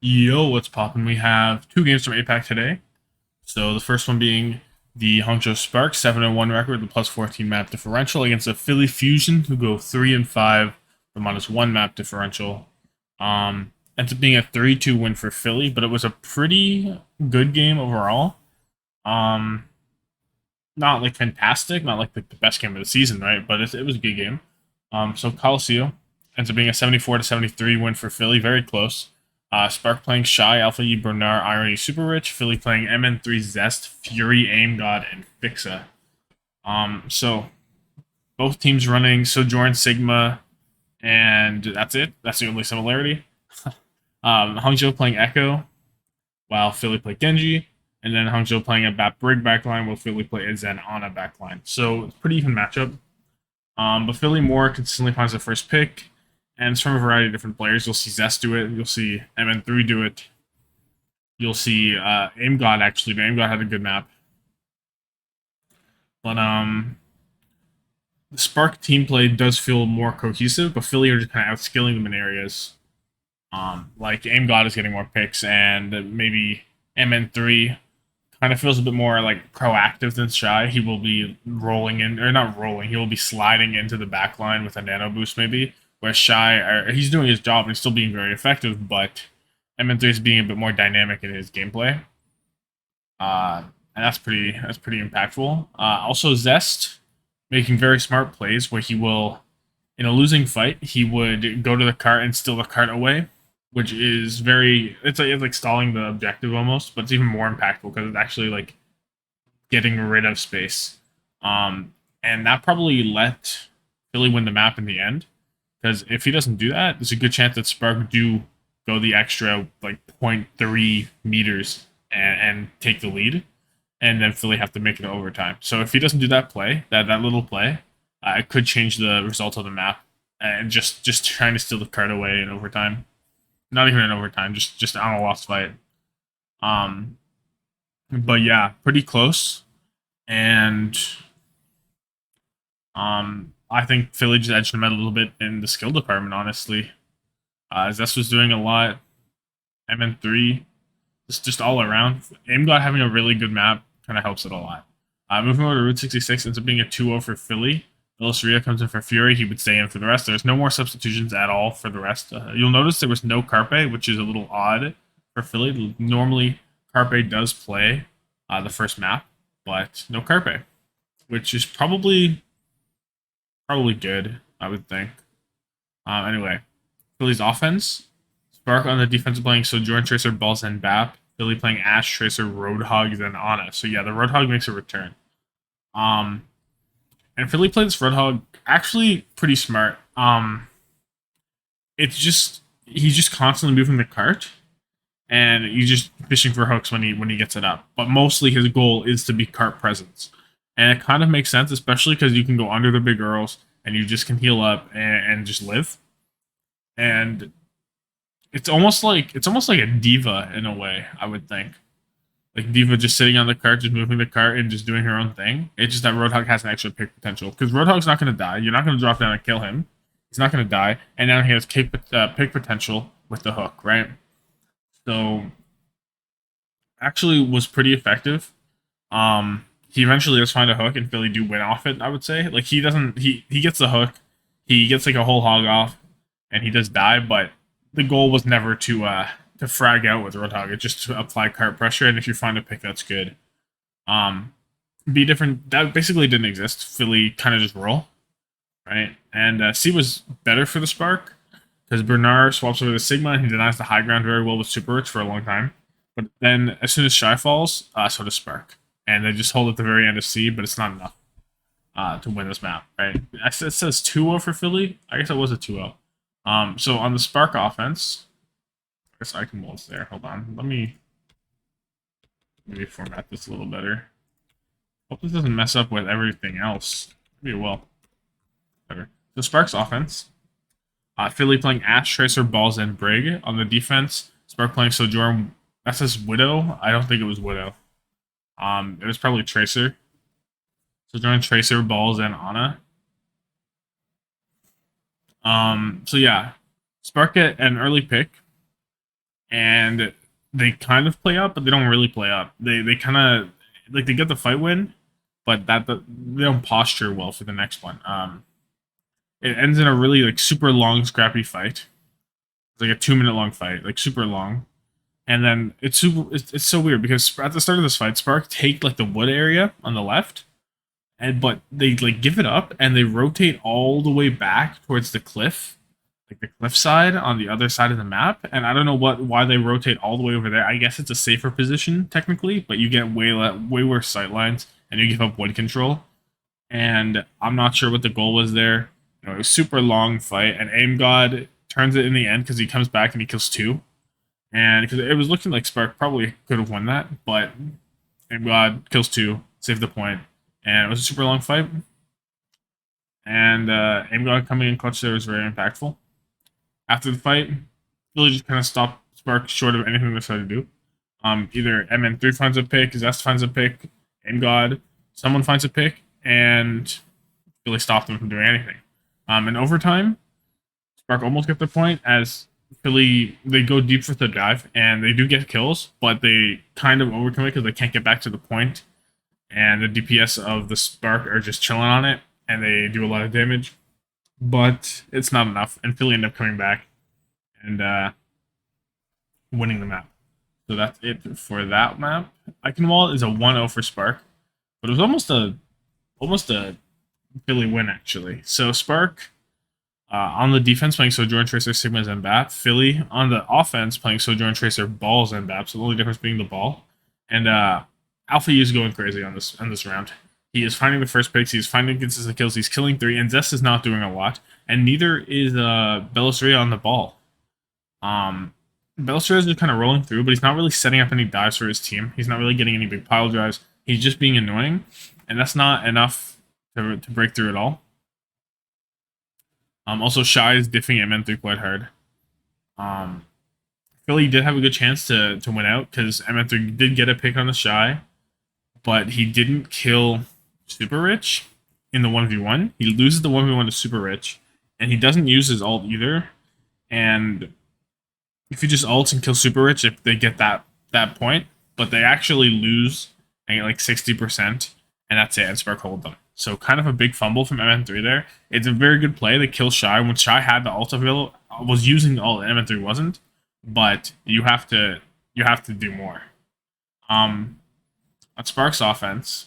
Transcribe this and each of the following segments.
Yo, what's poppin'? We have two games from APAC today. So the first one being the Hangzhou Sparks 7-1 record, the plus 14 map differential against the Philly Fusion, who go 3-5, the -1 map differential. Ends up being a 3-2 win for Philly, but it was a pretty good game overall. Um, Not like fantastic, not like the best game of the season, right? But it was a good game. So Coliseum ends up being a 74-73 win for Philly, very close. Spark playing Shy, Alpha E, Bernard, Irony, Super Rich. Philly playing MN3, Zest, Fury, Aim God, and Fixa. So both teams running Sojourn, Sigma, and that's it. That's the only similarity. Hangzhou playing Echo, while Philly played Genji, and then Hangzhou playing a Bat Brig backline, while Philly played a Zen Ana backline. So it's a pretty even matchup. But Philly more consistently finds the first pick, and it's from a variety of different players. You'll see Zest do it. You'll see MN3 do it. You'll see Aim God actually. But Aim God had a good map. But the Spark team play does feel more cohesive, but Philly are just kind of outskilling them in areas. Like Aim God is getting more picks, and maybe MN3 kind of feels a bit more like proactive than Shy. He will be rolling in, or not rolling, he will be sliding into the back line with a nano boost maybe. Where Shy, he's doing his job and he's still being very effective, but MN3 is being a bit more dynamic in his gameplay. And that's pretty impactful. Also Zest making very smart plays where he will, in a losing fight, he would go to the cart and steal the cart away, which is it's like stalling the objective almost, but it's even more impactful because it's actually like getting rid of space. And that probably let Philly win the map in the end. Because if he doesn't do that, there's a good chance that Spark do go the extra like zero point 0.3 meters and take the lead, and then Philly have to make it to overtime. So if he doesn't do that play, that little play, it could change the result of the map. And just trying to steal the card away in overtime, not even in overtime, just on a lost fight. Um, but yeah, pretty close. And I think Philly just edged him out a little bit in the skill department, honestly. Zest was doing a lot. MN3, just all around. AimGod having a really good map kind of helps it a lot. Moving over to Route 66 ends up being a 2-0 for Philly. Illustraria comes in for Fury. He would stay in for the rest. There's no more substitutions at all for the rest. You'll notice there was no Carpe, which is a little odd for Philly. Normally, Carpe does play the first map, but no Carpe, which is probably good, I would think. Anyway, Philly's offense. Spark on the defensive playing Sojourn, Tracer, Balls, and Bap. Philly playing Ash, Tracer, Roadhog, then Ana. So yeah, the Roadhog makes a return. Um, and Philly played this Roadhog actually pretty smart. It's just he's just constantly moving the cart, and he's just fishing for hooks when he gets it up. But mostly his goal is to be cart presence, and it kind of makes sense, especially because you can go under the big girls and you just can heal up and just live. And it's almost like a diva in a way, I would think. Like Diva just sitting on the cart, just moving the cart and just doing her own thing. It's just that Roadhog has an extra pick potential because Roadhog's not going to die. You're not going to drop down and kill him. He's not going to die, and now he has pick potential with the hook, right? So actually was pretty effective. He eventually does find a hook, and Philly do win off it. I would say like he doesn't he gets the hook, he gets like a whole hog off, and he does die, but the goal was never to frag out with Roadhog. It's just to apply cart pressure, and if you find a pick, that's good. Be different. That basically didn't exist. Philly kind of just roll, right? And C was better for the Spark because Bernard swaps over to Sigma and he denies the high ground very well with Super Rich for a long time. But then as soon as Shy falls, so does Spark. And they just hold at the very end of C, but it's not enough to win this map, right? It says 2-0 for Philly. I guess it was a 2-0. So on the Spark offense, I guess I can waltz there. Hold on. Let me maybe format this a little better. Hope this doesn't mess up with everything else. Maybe it will. Better. So Spark's offense. Philly playing Ash, Tracer, Balls, and Brig. On the defense, Spark playing Sojourn. That says Widow. I don't think it was Widow. It was probably Tracer. Sojourn, Tracer, Balls, and Ana. So yeah, Spark get an early pick. and they kind of play up, but they don't really play up. They kind of like they get the fight win, but they don't posture well for the next one. It ends in a really like super long scrappy fight. It's like a 2 minute long fight, like super long. And then it's so weird because at the start of this fight, Spark take like the wood area on the left, but they like give it up and they rotate all the way back towards the cliff, like the cliff side on the other side of the map. And I don't know why they rotate all the way over there. I guess it's a safer position technically, but you get way worse sight lines and you give up wood control. And I'm not sure what the goal was there. You know, it was a super long fight, and Aim God turns it in the end because he comes back and he kills 2. And because it was looking like Spark probably could have won that, but Aim God kills 2, saved the point, and it was a super long fight. And Aim God coming in clutch there was very impactful. After the fight, really just kind of stopped Spark short of anything they tried to do. Either MN3 finds a pick, Zest finds a pick, Aim God, someone finds a pick, and really stopped them from doing anything. In overtime, Spark almost get the point as Philly, they go deep for the dive and they do get kills, but they kind of overcome it because they can't get back to the point, and the DPS of the Spark are just chilling on it and they do a lot of damage, but it's not enough, and Philly end up coming back and winning the map. So that's it for that map. Eichenwald is a 1-0 for Spark, but it was almost a Philly win actually. So Spark on the defense playing Sojourn, Tracer, Sigmas, and Bap. Philly on the offense playing Sojourn, Tracer, Balls, and Bap. So the only difference being the ball. And Alpha E is going crazy on this round. He is finding the first picks. He's finding consistent kills. He's killing 3, and Zest is not doing a lot. And neither is Belisria on the ball. Belisria is just kind of rolling through, but he's not really setting up any dives for his team. He's not really getting any big pile drives. He's just being annoying, and that's not enough to break through at all. Also, Shy is diffing MN3 quite hard. Philly did have a good chance to win out because MN3 did get a pick on the Shy, but he didn't kill Super Rich in the 1v1. He loses the 1v1 to Super Rich, and he doesn't use his ult either. And if he just ults and kills Super Rich, if they get that point, but they actually lose and get like 60%, and that's it, and Spark hold them. So kind of a big fumble from MN3 there. It's a very good play to kill Shy when Shy had the ult available, was using the ult, and MN3 wasn't. But you have to do more. On Spark's offense,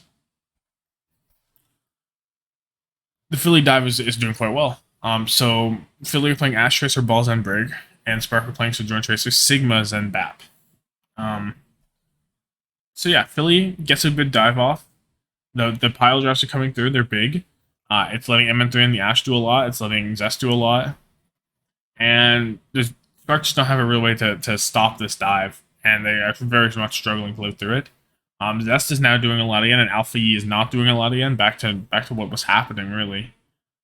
the Philly dive is doing quite well. So Philly are playing Ash Tracer, Balls, and Brig, and Spark are playing Sojourn Tracer, Sigmas, and Bap. So yeah, Philly gets a good dive off. The pile drops are coming through. They're big. It's letting MN3 and the Ash do a lot. It's letting Zest do a lot. And there's Spark just don't have a real way to stop this dive, and they are very much struggling to live through it. Zest is now doing a lot again, and Alpha E is not doing a lot again. Back to what was happening really.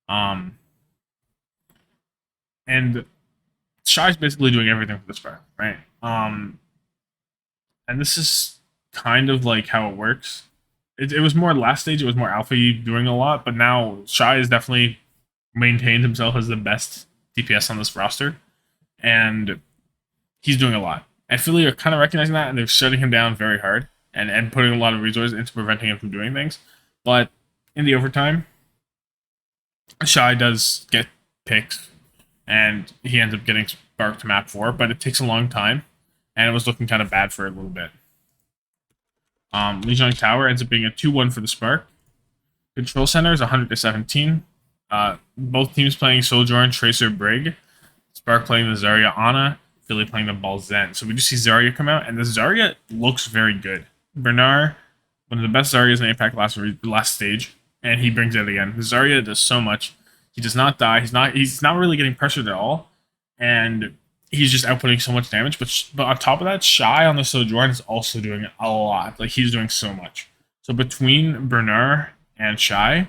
And Shy's basically doing everything for the Spark, right? And this is kind of like how it works. It was more last stage, it was more Alpha E doing a lot, but now Shy has definitely maintained himself as the best DPS on this roster, and he's doing a lot. And Philly are kind of recognizing that, and they're shutting him down very hard and putting a lot of resources into preventing him from doing things. But in the overtime, Shy does get picks, and he ends up getting Spark to map 4, but it takes a long time, and it was looking kind of bad for a little bit. Legion Tower ends up being a 2-1 for the Spark. Control Center is 100-17. Both teams playing Sojourn, Tracer, Brig. Spark playing the Zarya Ana, Philly playing the Ball Zen. So we just see Zarya come out, and the Zarya looks very good. Bernard, one of the best Zaryas in APAC last stage, and he brings it again. The Zarya does so much. He does not die. He's not really getting pressured at all, and he's just outputting so much damage. But on top of that, Shy on the Sojourn is also doing a lot. Like, he's doing so much. So between Bernard and Shy,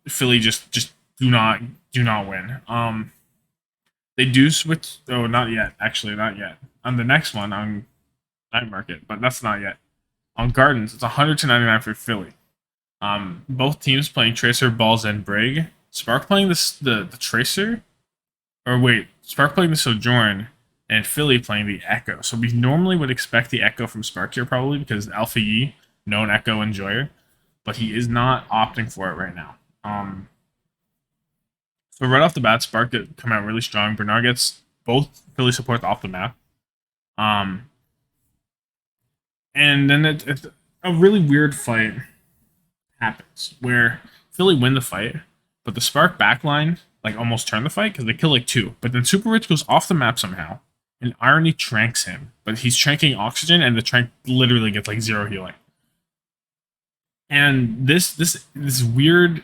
Philly just do not win. They do switch. Oh, not yet. Actually, not yet. On the next one, on Night Market, but that's not yet. On Gardens, it's 100-99 for Philly. Both teams playing Tracer, Balls, and Brig. Spark playing the Tracer, or wait, Spark playing the Sojourn, and Philly playing the Echo. So we normally would expect the Echo from Spark here probably because Alpha Yi, known Echo enjoyer, but he is not opting for it right now. So right off the bat, Spark come out really strong. Bernard gets both Philly supports off the map. And then it's a really weird fight happens where Philly win the fight, but the Spark backline like almost turn the fight because they kill like 2. But then Super Rich goes off the map somehow, and Irony tranks him. But he's tranking Oxygen, and the trank literally gets like 0 healing. And this weird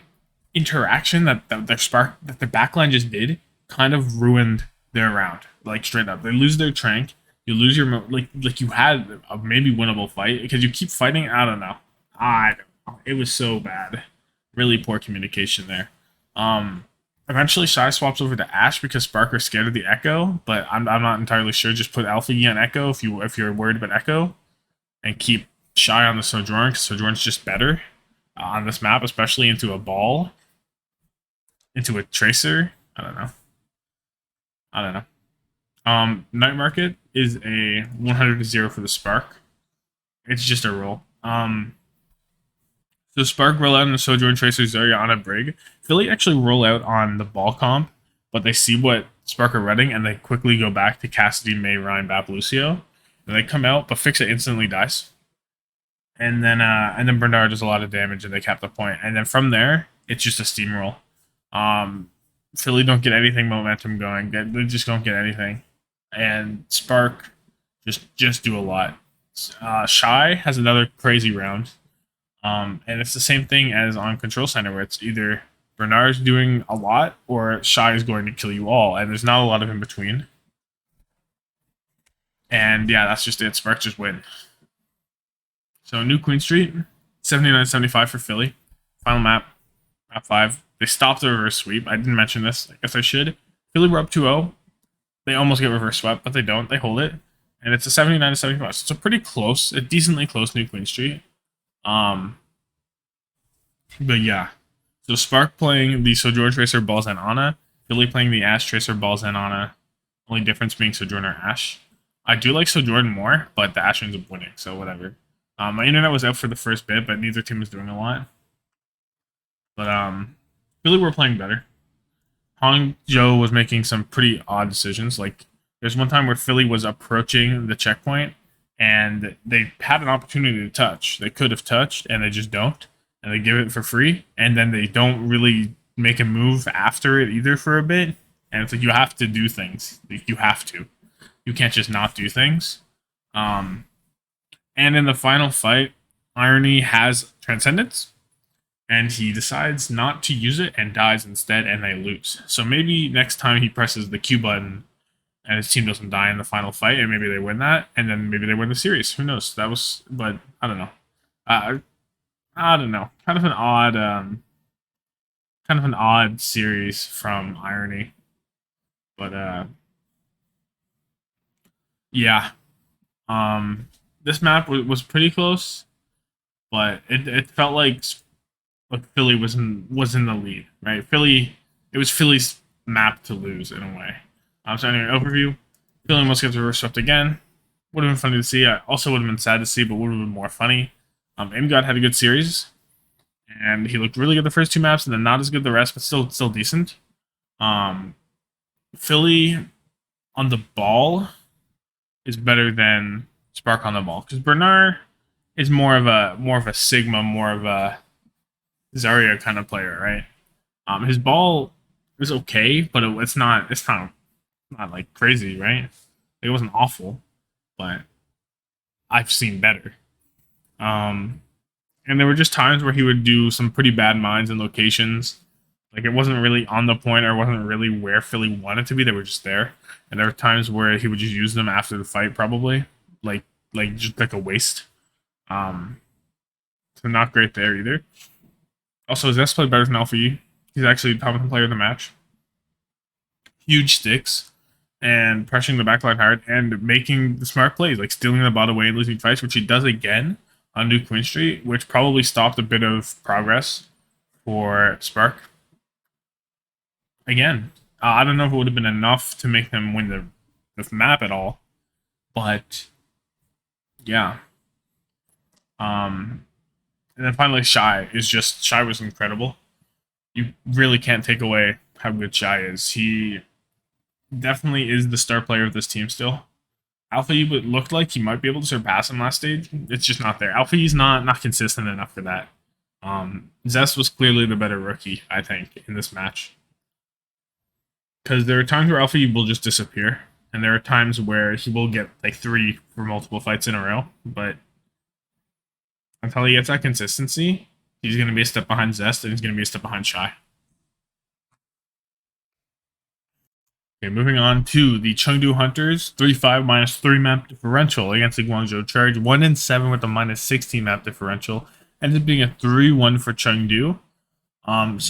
interaction that the Spark that the backline just did kind of ruined their round. Like straight up, they lose their trank. You lose your like you had a maybe winnable fight because you keep fighting. I don't know. It was so bad. Really poor communication there. Eventually, Shy swaps over to Ash because Spark are scared of the Echo, but I'm not entirely sure. Just put Alpha E on Echo if you're worried about Echo, and keep Shy on the Sojourn because Sojourn's just better on this map, especially into a ball, into a Tracer. I don't know. Night Market is a 100 to 0 for the Spark. It's just a roll. So Spark roll out on the Sojourn, Tracer, Zarya on a Brig. Philly actually roll out on the ball comp, but they see what Spark are running, and they quickly go back to Cassidy, Mei, Ryan, Bap, Lucio. And they come out, but Fix It instantly dies. And then Bernard does a lot of damage, and they cap the point. And then from there, it's just a steamroll. Philly don't get anything momentum going. They just don't get anything. And Spark just do a lot. Shy has another crazy round. And it's the same thing as on Control Center, where it's either Bernard's doing a lot or Shy is going to kill you all, and there's not a lot of in between. And yeah, that's just it. Spark just win. So New Queen Street, 79-75 for Philly. Final map, map 5. They stopped the reverse sweep. I didn't mention this. I guess I should. Philly were up 2-0. They almost get reverse swept, but they don't. They hold it. And it's a 79-75. So it's a pretty close, a decently close New Queen Street. But yeah. So Spark playing the Sojourn Tracer, Balls, and Ana. Philly playing the Ash Tracer, Balls, and Ana. Only difference being Sojourn or Ash. I do like Sojourn more, but the Ash ends up winning, so whatever. My internet was out for the first bit, but neither team was doing a lot. But Philly were playing better. Hangzhou was making some pretty odd decisions. Like, there's one time where Philly was approaching the checkpoint, and they had an opportunity to touch. They could have touched, and they just don't. And they give it for free, and then they don't really make a move after it either for a bit. And it's like, you have to do things. You have to. You can't just not do things. And in the final fight, Irony has Transcendence, and he decides not to use it and dies instead, and they lose. So maybe next time he presses the Q button and his team doesn't die in the final fight, and maybe they win that, and then maybe they win the series. Who knows? But I don't know. I don't know. Kind of an odd series from Irony, but yeah. This map was pretty close, but it felt like Philly was in the lead, right? It was Philly's map to lose in a way. So anyway, overview. Philly almost gets reverse swept again. Would have been funny to see. I also would have been sad to see, but would have been more funny. Imgod had a good series, and he looked really good the first 2 maps, and then not as good the rest, but still decent. Philly on the ball is better than Spark on the ball, because Bernard is more of a Sigma, more of a Zarya kind of player, right? His ball is okay, but it's not like crazy, right? It wasn't awful, but I've seen better. And there were just times where he would do some pretty bad mines and locations. Like, it wasn't really on the point, or wasn't really where Philly wanted to be. They were just there. And there were times where he would just use them after the fight, probably. Like just like a waste. So not great there either. Also, Zest played better than Alpha E. He's actually top 10 player of the match. Huge sticks. And pressuring the backline hard, and making the smart plays, like stealing the bot away and losing fights, which he does again on New Queen Street, which probably stopped a bit of progress for Spark. Again, I don't know if it would have been enough to make them win the map at all. But yeah. And then finally Shy was incredible. You really can't take away how good Shy is. He definitely is the star player of this team still. Alpha E looked like he might be able to surpass him last stage. It's just not there. Alpha E's not consistent enough for that. Zest was clearly the better rookie, I think, in this match. Because there are times where Alpha E will just disappear, and there are times where he will get like 3 for multiple fights in a row. But until he gets that consistency, he's going to be a step behind Zest, and he's going to be a step behind Shy. Okay, moving on to the Chengdu Hunters, 3-5 -3 map differential against the Guangzhou Charge, 1-7 with a -16 map differential, ended up being a 3-1 for Chengdu. And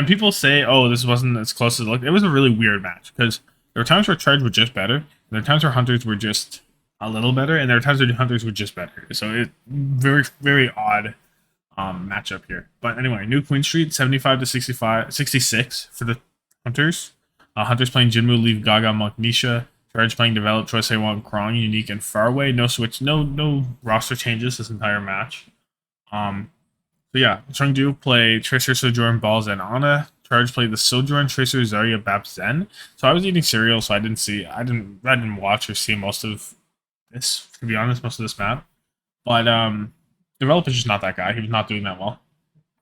people say, oh, this wasn't as close as it looked. It was a really weird match because there were times where Charge were just better, and there were times where Hunters were just a little better, and there were times where Hunters were just better. So it very, very odd matchup here. But anyway, New Queen Street, 75 to 66 for the Hunters. Hunters playing Jinmu, Leaf, Gaga, Monk, Nisha. Charge playing Develop, Choice A1, Krong, Unique, and Faraway. No switch, no roster changes this entire match. So yeah, Chengdu play Tracer, Sojourn, Balls, and Ana. Charge played the Sojourn, Tracer, Zarya, Bap, Zen. So I was eating cereal, so I didn't watch or see most of this, to be honest, most of this map. But Develop is just not that guy. He was not doing that well.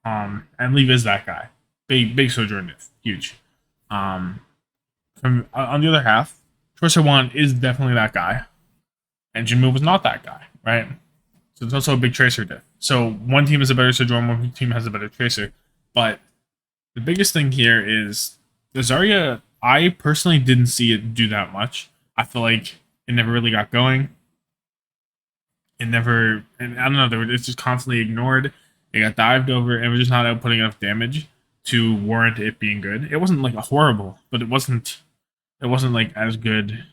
And Leaf is that guy. Big Sojourn diff. Huge. On the other half, Choice A1 is definitely that guy. And Jinmu was not that guy, right? So it's also a big Tracer diff. So one team is a better Sojourn, one team has a better Tracer. But the biggest thing here is the Zarya, I personally didn't see it do that much. I feel like it never really got going. And I don't know, it's just constantly ignored. It got dived over, and we're just not outputting enough damage to warrant it being good. It wasn't like a horrible, but it wasn't like as good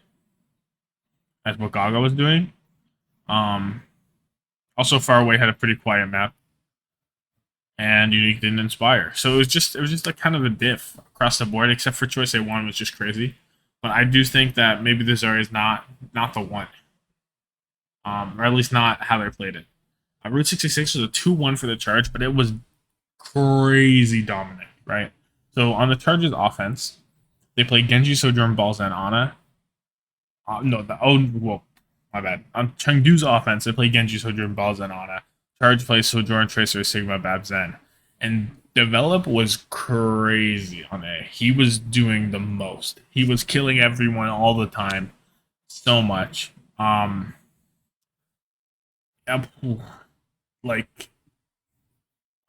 as what Gaga was doing. Also, Faraway had a pretty quiet map, and Unique didn't inspire. So it was just like kind of a diff across the board, except for Choice A1 was just crazy. But I do think that maybe the Zarya is not the one, or at least not how they played it. Route 66 was a 2-1 for the Charge, but it was crazy dominant, right? So on the Charge's offense, they played Genji, Sojourn, Balls, and Ana. My bad. On Chengdu's offense, they play Genji, Sojourn, Balls, and Ana. Charge plays Sojourn, Tracer, Sigma, Bab, Zen. And Develop was crazy on A. He was doing the most. He was killing everyone all the time. So much. Like,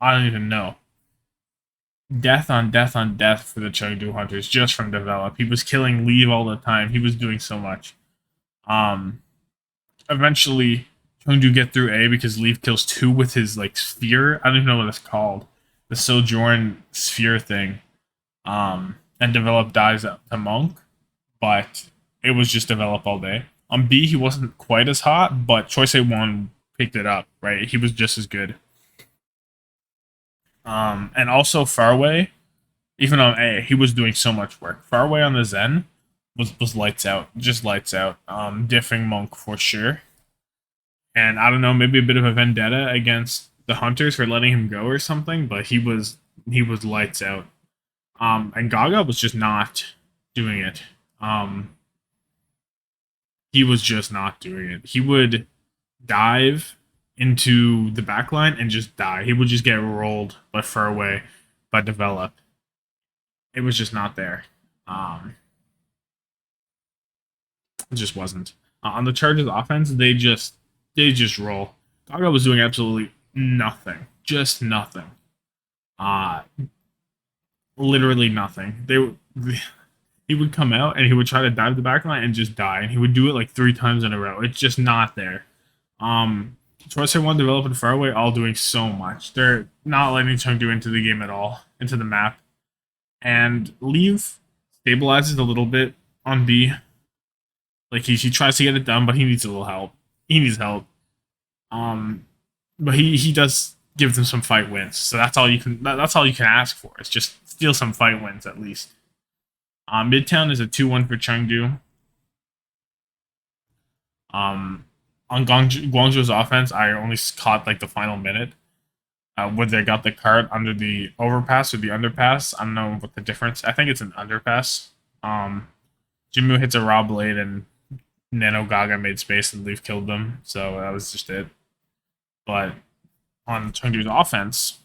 I don't even know. Death on death on death for the Chengdu Hunters just from Develop. He was killing Leave all the time. He was doing so much. Eventually, Chengdu get through A because Leave kills 2 with his like sphere. I don't even know what it's called. The Sojourn sphere thing. And Develop dies to Monk, but it was just Develop all day. On B, he wasn't quite as hot, but Choice A1 picked it up, right? He was just as good. And also Faraway, even on A, he was doing so much work. Faraway on the Zen was lights out, just lights out. Diffing Monk for sure. And I don't know, maybe a bit of a vendetta against the Hunters for letting him go or something, but he was lights out. And Gaga was just not doing it. He was just not doing it. He would dive into the backline and just die. He would just get rolled by Faraway, by Develop. It was just not there. It just wasn't. On the Chargers offense, they just roll. Gaga was doing absolutely nothing. Just nothing. Literally nothing. He would come out and he would try to dive the backline and just die. And he would do it like 3 times in a row. It's just not there. Choice A1, Develop, and Faraway all doing so much. They're not letting Chengdu into the game at all, into the map. And Leave stabilizes a little bit on B. Like he tries to get it done, but he needs a little help. He needs help. But he does give them some fight wins. So that's all you can ask for. Is just steal some fight wins at least. Midtown is a 2-1 for Chengdu. On Guangzhou's offense, I only caught like the final minute. Where they got the cart under the overpass or the underpass. I don't know what the difference. I think it's an underpass. Jinmu hits a raw blade and Nano Gaga made space and Leaf killed them. So that was just it. But on Chengdu's offense,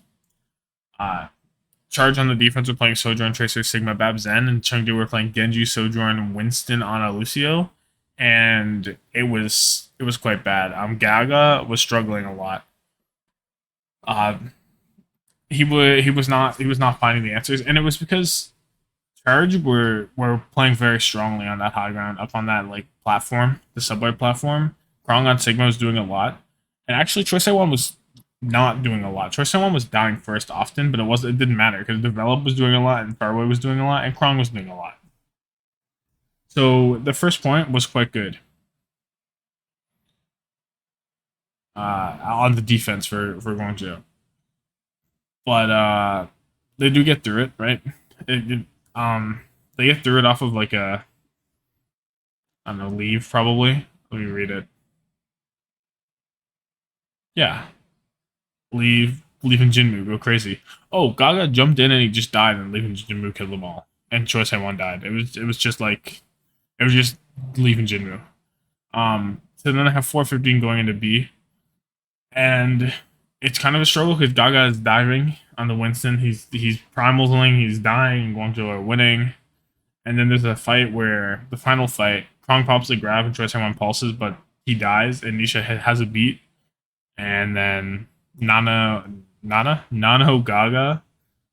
Charge on the defense were playing Sojourn, Tracer, Sigma, Bab, Zen, and Chengdu were playing Genji, Sojourn, Winston, Ana, Lucio, and it was quite bad. Gaga was struggling a lot. He was not finding the answers, and it was because Charge were playing very strongly on that high ground, up on that like platform, the subway platform. Krong on Sigma was doing a lot, and actually Choice One was not doing a lot. Choice One was dying first often, but it didn't matter because Develop was doing a lot, and Fairway was doing a lot, and Krong was doing a lot. So the first point was quite good. On the defense for Guangzhou. But they do get through it, right? They get through it off of like a, I don't know, leave probably. Let me read it. Yeah, leave and Jinmu go crazy. Oh, Gaga jumped in and he just died, and Leave and Jinmu killed them all. And Choice One died. It was just like, it was just Leave and Jinmu. So then I have 4:15 going into B, and it's kind of a struggle because Gaga is diving on the Winston. He's primaling, he's dying, and Guangzhou are winning. And then there's a fight where, the final fight, Krong pops the grab and Choice One pulses, but he dies, and Nisha has a beat. And then Nano Gaga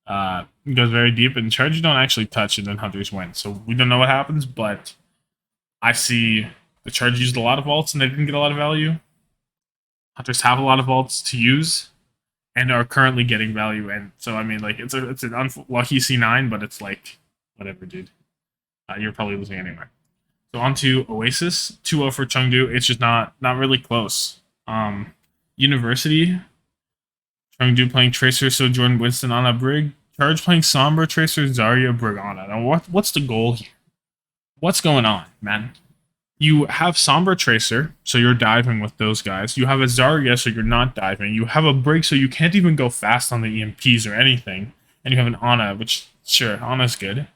goes very deep, and Charge don't actually touch, and then Hunters win. So we don't know what happens, but I see the Charge used a lot of vaults, and they didn't get a lot of value. Hunters have a lot of vaults to use and are currently getting value, and so I mean, like, it's an unlucky C9, but it's like, whatever, dude. You're probably losing anyway. So on to Oasis, 2-0 for Chengdu. It's just not really close. University, Chengdu playing Tracer, Sojourn, Winston, Ana, Brig. Charge playing Sombra, Tracer, Zarya, Brig, Ana. Now what's the goal here? What's going on, man? You have Sombra Tracer, so you're diving with those guys. You have a Zarya, so you're not diving. You have a Brig, so you can't even go fast on the EMPs or anything. And you have an Ana, which, sure, Ana's good.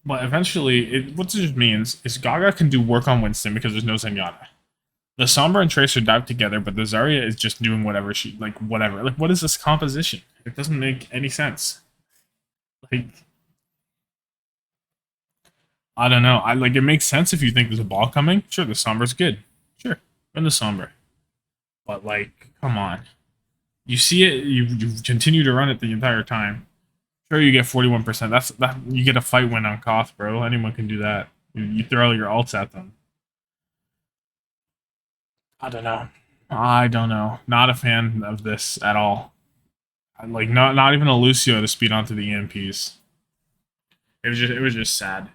But eventually, what this means is Gaga can do work on Winston because there's no Zenyatta. The Sombra and Tracer dive together, but the Zarya is just doing whatever whatever. Like, what is this composition? It doesn't make any sense. Like, I don't know. It makes sense if you think there's a ball coming. Sure, the Sombra's good. Sure, run the Sombra. But like, come on. You see it, you continue to run it the entire time. Sure, you get 41%. That you get a fight win on Koth, bro. Anyone can do that. You throw your ults at them. I don't know. Not a fan of this at all. Like, not even a Lucio to speed onto the EMPs. It was just sad.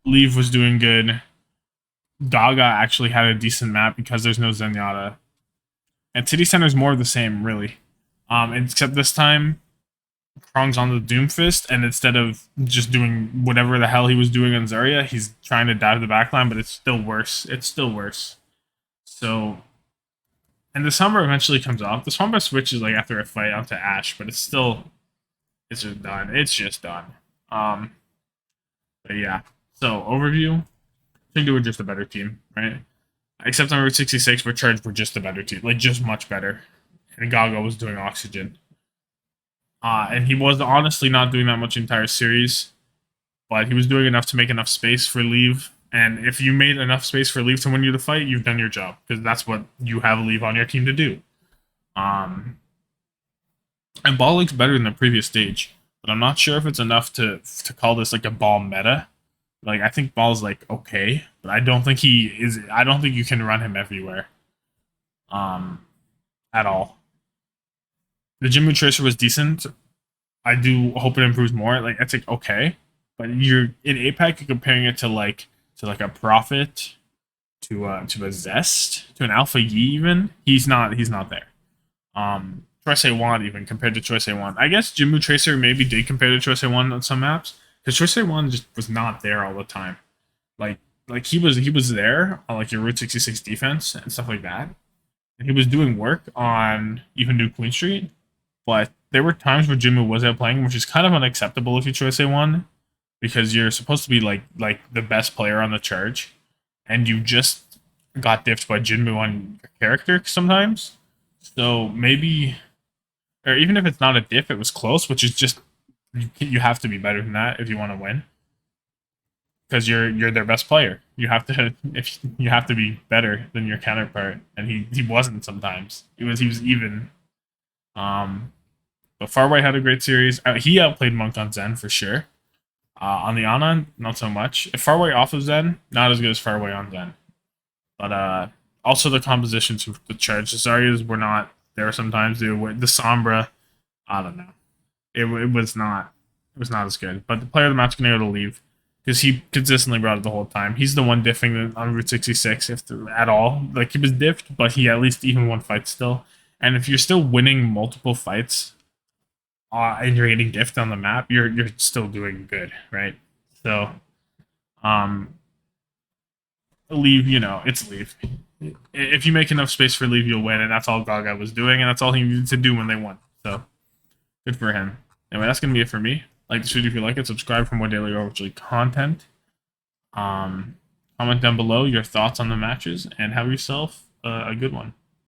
Leave was doing good. Gaga actually had a decent map because there's no Zenyatta. And City Center's more of the same, really. Except this time, Krong's on the Doomfist, and instead of just doing whatever the hell he was doing on Zarya, he's trying to dive the backline, but it's still worse. So, and the Sombra eventually comes off. The Sombra switches like after a fight onto Ashe, but it's just done. It's just done. But yeah. So overview, Chengdu were just a better team, right? Except on Route 66, where Charge were just a better team, like just much better. And Gaga was doing Oxygen. And he was honestly not doing that much entire series, but he was doing enough to make enough space for Leave. And if you made enough space for Leave to win you the fight, you've done your job, because that's what you have Leave on your team to do. And Ball looks better than the previous stage, but I'm not sure if it's enough to call this like a Ball meta. Like, I think Ball's like okay, but I don't think he is. I don't think you can run him everywhere. At all. The Jinmu Tracer was decent. I do hope it improves more. Like, it's like okay, but you're in APAC, you're comparing it to like a Prophet, to a Zest, to an Alpha Yi even. He's not there. Choice A1 even compared to Choice A1. I guess Jinmu Tracer maybe did compare to Choice A1 on some maps, Because Choice 1 just was not there all the time. Like he was there on like your Route 66 defense and stuff like that. And he was doing work on even New Queen Street, but there were times where Jinmu was outplaying, which is kind of unacceptable if you Choice A1, because you're supposed to be like the best player on the charge, and you just got diffed by Jinmu on your character sometimes. So maybe, or even if it's not a diff, it was close, which is just you have to be better than that if you want to win, because you're their best player. You have to if you have to be better than your counterpart, and he wasn't sometimes. He was even. But Farway had a great series. He outplayed Monk on Zen for sure. On the Ana, not so much. If Farway off of Zen, not as good as Farway on Zen. But also the compositions of the charge Cesarias were not there sometimes. The Sombra, I don't know. It was not as good. But the player of the match gonna go to leave because he consistently brought it the whole time. He's the one diffing on Route 66 at all. Like he was diffed, but he at least even won fights still. And if you're still winning multiple fights and you're getting diffed on the map, you're still doing good, right? So, leave, it's leave. If you make enough space for leave, you'll win, and that's all Gaga was doing, and that's all he needed to do when they won. So, good for him. Anyway, that's gonna be it for me. Like this video if you like it, subscribe for more daily Overwatch content. Comment down below your thoughts on the matches, and have yourself a good one.